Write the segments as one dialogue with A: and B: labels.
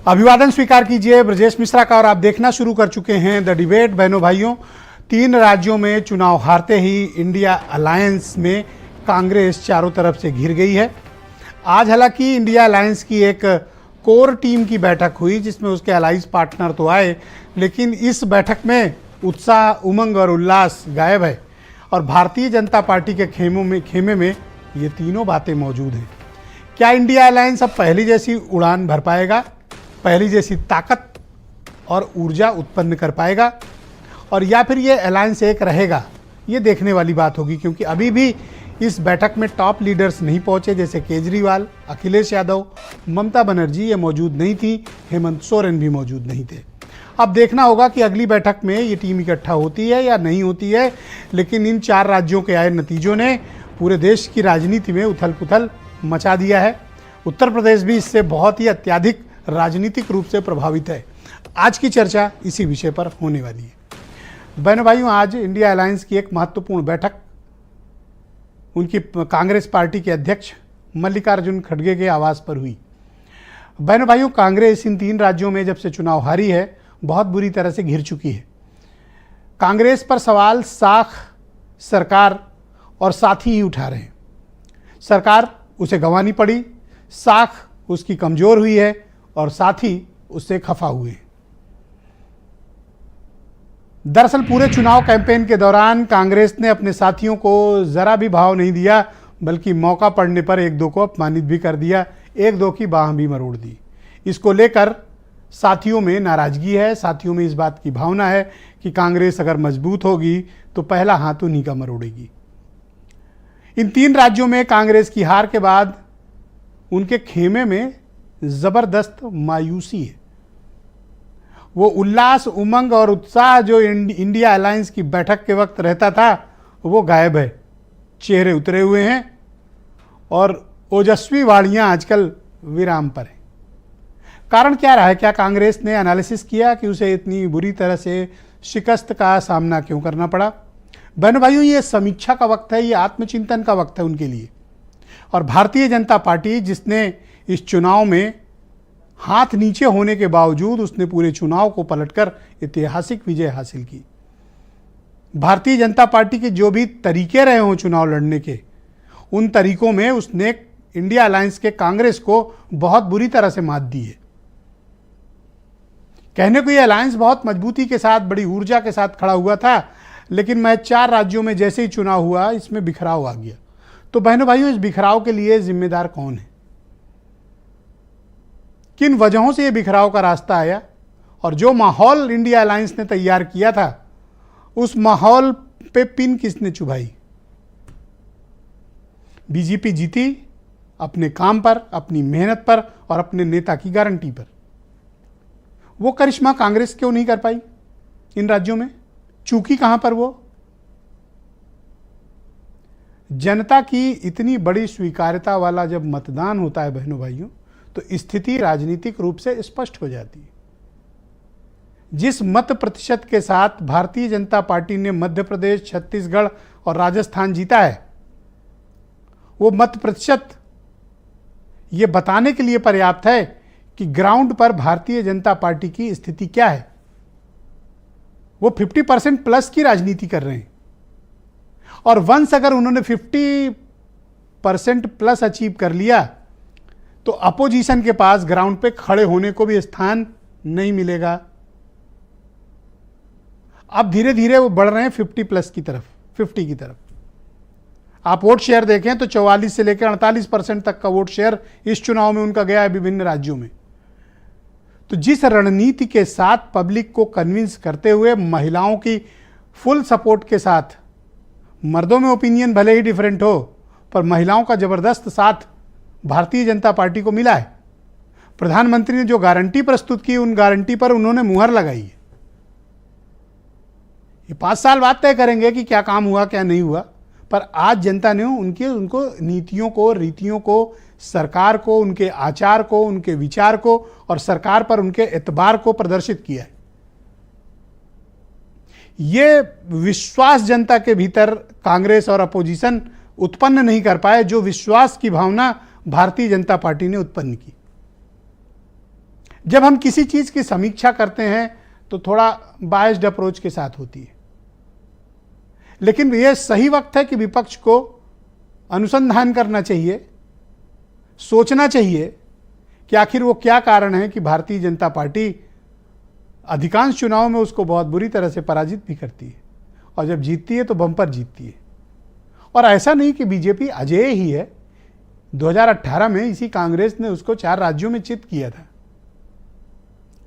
A: अभिवादन स्वीकार कीजिए ब्रजेश मिश्रा का। और आप देखना शुरू कर चुके हैं द डिबेट। बहनों भाइयों, 3 राज्यों में चुनाव हारते ही इंडिया अलायंस में कांग्रेस चारों तरफ से घिर गई है। आज हालांकि इंडिया अलायंस की एक कोर टीम की बैठक हुई जिसमें उसके अलाइज पार्टनर तो आए, लेकिन इस बैठक में उत्साह, उमंग और उल्लास गायब है। और भारतीय जनता पार्टी के खेमे में ये तीनों बातें मौजूद हैं। क्या इंडिया अलायंस अब पहली जैसी उड़ान भर पाएगा, पहली जैसी ताकत और ऊर्जा उत्पन्न कर पाएगा, और या फिर ये अलायंस एक रहेगा? ये देखने वाली बात होगी, क्योंकि अभी भी इस बैठक में टॉप लीडर्स नहीं पहुंचे, जैसे केजरीवाल, अखिलेश यादव, ममता बनर्जी ये मौजूद नहीं थी, हेमंत सोरेन भी मौजूद नहीं थे। अब देखना होगा कि अगली बैठक में ये टीम इकट्ठा होती है या नहीं होती है। लेकिन इन 4 राज्यों के आए नतीजों ने पूरे देश की राजनीति में उथल पुथल मचा दिया है। उत्तर प्रदेश भी इससे बहुत ही अत्यधिक राजनीतिक रूप से प्रभावित है। आज की चर्चा इसी विषय पर होने वाली है। बहनों भाइयों, आज इंडिया अलायंस की एक महत्वपूर्ण बैठक उनकी कांग्रेस पार्टी के अध्यक्ष मल्लिकार्जुन खड़गे के आवास पर हुई। बहनों भाइयों, कांग्रेस इन 3 राज्यों में जब से चुनाव हारी है बहुत बुरी तरह से घिर चुकी है। कांग्रेस पर सवाल साख, सरकार और साथी ही उठा रहे हैं। सरकार उसे गंवानी पड़ी, साख उसकी कमजोर हुई है और साथी उससे खफा हुए हैं। दरअसल पूरे चुनाव कैंपेन के दौरान कांग्रेस ने अपने साथियों को जरा भी भाव नहीं दिया, बल्कि मौका पड़ने पर 1-2 को अपमानित भी कर दिया, 1-2 की बाह भी मरोड़ दी। इसको लेकर साथियों में नाराजगी है, साथियों में इस बात की भावना है कि कांग्रेस अगर मजबूत होगी तो पहला हाथ उन्हीं का मरोड़ेगी। इन 3 राज्यों में कांग्रेस की हार के बाद उनके खेमे में जबरदस्त मायूसी है। वो उल्लास, उमंग और उत्साह जो इंडिया अलायंस की बैठक के वक्त रहता था वो गायब है। चेहरे उतरे हुए हैं और ओजस्वी वाणियां आजकल विराम पर है। कारण क्या रहा है? क्या कांग्रेस ने एनालिसिस किया कि उसे इतनी बुरी तरह से शिकस्त का सामना क्यों करना पड़ा? बहनों भाइयों, ये समीक्षा का वक्त है, ये आत्मचिंतन का वक्त है उनके लिए। और भारतीय जनता पार्टी, जिसने इस चुनाव में हाथ नीचे होने के बावजूद उसने पूरे चुनाव को पलटकर ऐतिहासिक विजय हासिल की। भारतीय जनता पार्टी के जो भी तरीके रहे हों चुनाव लड़ने के, उन तरीकों में उसने इंडिया अलायंस के कांग्रेस को बहुत बुरी तरह से मात दी है। कहने को ये अलायंस बहुत मजबूती के साथ, बड़ी ऊर्जा के साथ खड़ा हुआ था, लेकिन मैं 4 राज्यों में जैसे ही चुनाव हुआ इसमें बिखराव आ गया। तो बहनों भाइयों, इस बिखराव के लिए जिम्मेदार कौन है? किन वजहों से ये बिखराव का रास्ता आया? और जो माहौल इंडिया अलायंस ने तैयार किया था उस माहौल पे पिन किसने चुभाई? बीजेपी जीती अपने काम पर, अपनी मेहनत पर और अपने नेता की गारंटी पर। वो करिश्मा कांग्रेस क्यों नहीं कर पाई इन राज्यों में? चूकी कहां पर वो? जनता की इतनी बड़ी स्वीकार्यता वाला जब मतदान होता है बहनों भाइयों, तो स्थिति राजनीतिक रूप से स्पष्ट हो जाती है। जिस मत प्रतिशत के साथ भारतीय जनता पार्टी ने मध्य प्रदेश, छत्तीसगढ़ और राजस्थान जीता है, वो मत प्रतिशत ये बताने के लिए पर्याप्त है कि ग्राउंड पर भारतीय जनता पार्टी की स्थिति क्या है। वो 50% प्लस की राजनीति कर रहे हैं, और वंस अगर उन्होंने 50% प्लस अचीव कर लिया तो अपोजिशन के पास ग्राउंड पे खड़े होने को भी स्थान नहीं मिलेगा। अब धीरे धीरे वो बढ़ रहे हैं 50+ की तरफ, 50 की तरफ। आप वोट शेयर देखें तो 44 से लेकर 48% तक का वोट शेयर इस चुनाव में उनका गया है विभिन्न राज्यों में। तो जिस रणनीति के साथ पब्लिक को कन्विंस करते हुए, महिलाओं की फुल सपोर्ट के साथ, मर्दों में ओपिनियन भले ही डिफरेंट हो पर महिलाओं का जबरदस्त साथ भारतीय जनता पार्टी को मिला है। प्रधानमंत्री ने जो गारंटी प्रस्तुत की, उन गारंटी पर उन्होंने मुहर लगाई है। ये 5 साल बाद तय करेंगे कि क्या काम हुआ क्या नहीं हुआ, पर आज जनता ने उनको नीतियों को, रीतियों को, सरकार को, उनके आचार को, उनके विचार को और सरकार पर उनके एतबार को प्रदर्शित किया है। ये विश्वास जनता के भीतर कांग्रेस और अपोजिशन उत्पन्न नहीं कर पाए, जो विश्वास की भावना भारतीय जनता पार्टी ने उत्पन्न की। जब हम किसी चीज की समीक्षा करते हैं तो थोड़ा बायस्ड अप्रोच के साथ होती है, लेकिन यह सही वक्त है कि विपक्ष को अनुसंधान करना चाहिए, सोचना चाहिए कि आखिर वो क्या कारण है कि भारतीय जनता पार्टी अधिकांश चुनाव में उसको बहुत बुरी तरह से पराजित भी करती है, और जब जीतती है तो बम्पर जीतती है। और ऐसा नहीं कि बीजेपी अजेय ही है, 2018 में इसी कांग्रेस ने उसको 4 राज्यों में चित किया था,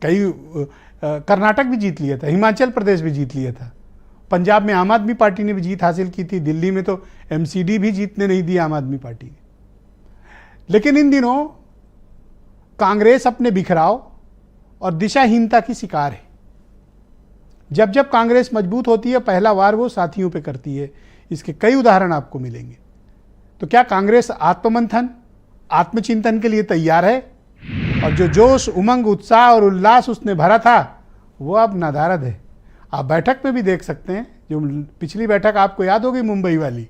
A: कई कर्नाटक भी जीत लिया था, हिमाचल प्रदेश भी जीत लिया था, पंजाब में आम आदमी पार्टी ने भी जीत हासिल की थी, दिल्ली में तो एमसीडी भी जीतने नहीं दी आम आदमी पार्टी ने। लेकिन इन दिनों कांग्रेस अपने बिखराव और दिशाहीनता की शिकार है। जब जब कांग्रेस मजबूत होती है पहला वार वो साथियों पे करती है। इसके कई उदाहरण आपको मिलेंगे। तो क्या कांग्रेस आत्ममंथन, आत्मचिंतन के लिए तैयार है? और जो जोश, उमंग, उत्साह और उल्लास उसने भरा था वो अब नदारद है। आप बैठक में भी देख सकते हैं, जो पिछली बैठक आपको याद होगी मुंबई वाली,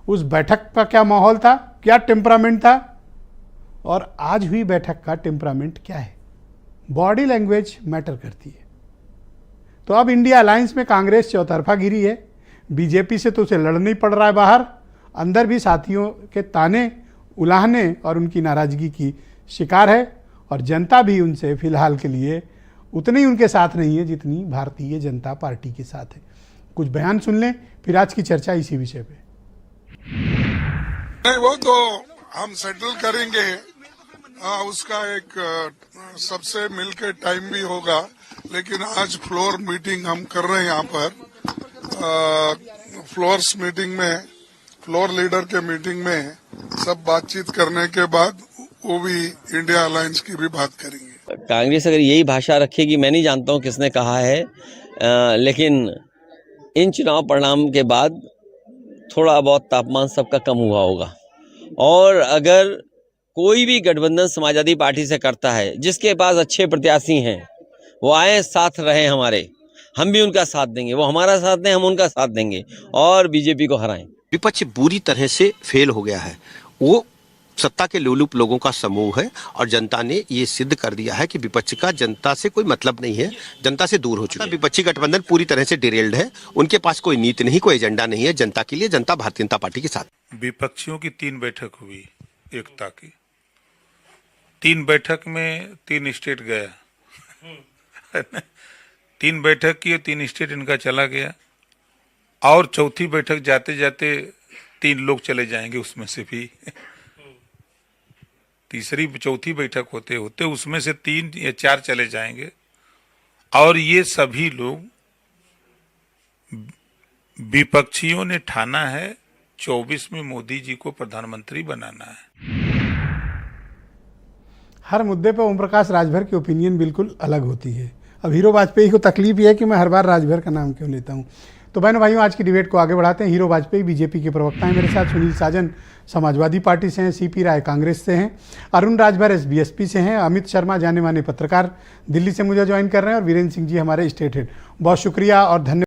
A: उस बैठक का क्या माहौल था, क्या टेम्परामेंट था, और आज हुई बैठक का टेम्परामेंट क्या है। बॉडी लैंग्वेज मैटर करती है। तो अब इंडिया अलायंस में कांग्रेस चौतरफा गिरी है। बीजेपी से तो उसे लड़ना ही पड़ रहा है बाहर, अंदर भी साथियों के ताने, उलाहने और उनकी नाराजगी की शिकार है, और जनता भी उनसे फिलहाल के लिए उतनी उनके साथ नहीं है जितनी भारतीय जनता पार्टी के साथ है। कुछ बयान सुन लें, फिर आज की चर्चा इसी विषय पे।
B: नहीं, वो तो हम सेटल करेंगे, उसका एक सबसे मिलके टाइम भी होगा, लेकिन आज फ्लोर मीटिंग हम कर रहे हैं यहाँ पर। फ्लोर्स मीटिंग में, फ्लोर लीडर के मीटिंग में सब बातचीत करने के बाद वो भी इंडिया अलायंस की भी बात करेंगे।
C: कांग्रेस अगर यही भाषा रखेगी, मैं नहीं जानता हूँ किसने कहा है, लेकिन इन चुनाव परिणाम के बाद थोड़ा बहुत तापमान सबका कम हुआ होगा। और अगर कोई भी गठबंधन समाजवादी पार्टी से करता है, जिसके पास अच्छे प्रत्याशी हैं, वो आए, साथ रहे हमारे, हम भी उनका साथ देंगे, वो हमारा साथ दें, हम उनका साथ देंगे और बीजेपी को हराएं।
D: विपक्ष बुरी तरह से फेल हो गया है। वो सत्ता के लोलुप लोगों का समूह है, और जनता ने ये सिद्ध कर दिया है कि विपक्ष का जनता से कोई मतलब नहीं है, जनता से दूर हो चुका है। विपक्षी गठबंधन पूरी तरह से डिरेल्ड है, उनके पास कोई नीति नहीं, कोई एजेंडा नहीं है जनता के लिए। जनता भारतीय जनता पार्टी के साथ।
B: विपक्षियों की 3 बैठक हुई एकता की, 3 बैठक में 3 स्टेट गया 3 बैठक की और 3 स्टेट इनका चला गया, और चौथी बैठक जाते जाते 3 लोग चले जाएंगे उसमें से भी तीसरी चौथी बैठक होते होते उसमें से 3 या 4 चले जाएंगे, और ये सभी लोग विपक्षियों ने ठाना है 24 में मोदी जी को प्रधानमंत्री बनाना है।
A: हर मुद्दे पर ओम प्रकाश राजभर की ओपिनियन बिल्कुल अलग होती है। अब हीरो वाजपेयी को तकलीफ ये है कि मैं हर बार राजभर का नाम क्यों लेता हूँ। तो बहनों भाइयों, आज की डिबेट को आगे बढ़ाते हैं। हीरो वाजपेयी बीजेपी के प्रवक्ता हैं मेरे साथ, सुनील साजन समाजवादी पार्टी से हैं, सीपी राय कांग्रेस से हैं, अरुण राजभर एसबीएसपी से हैं, अमित शर्मा जाने माने पत्रकार दिल्ली से मुझे ज्वाइन कर रहे हैं, और वीरेंद्र सिंह जी हमारे स्टेट हेड। बहुत शुक्रिया और धन्यवाद।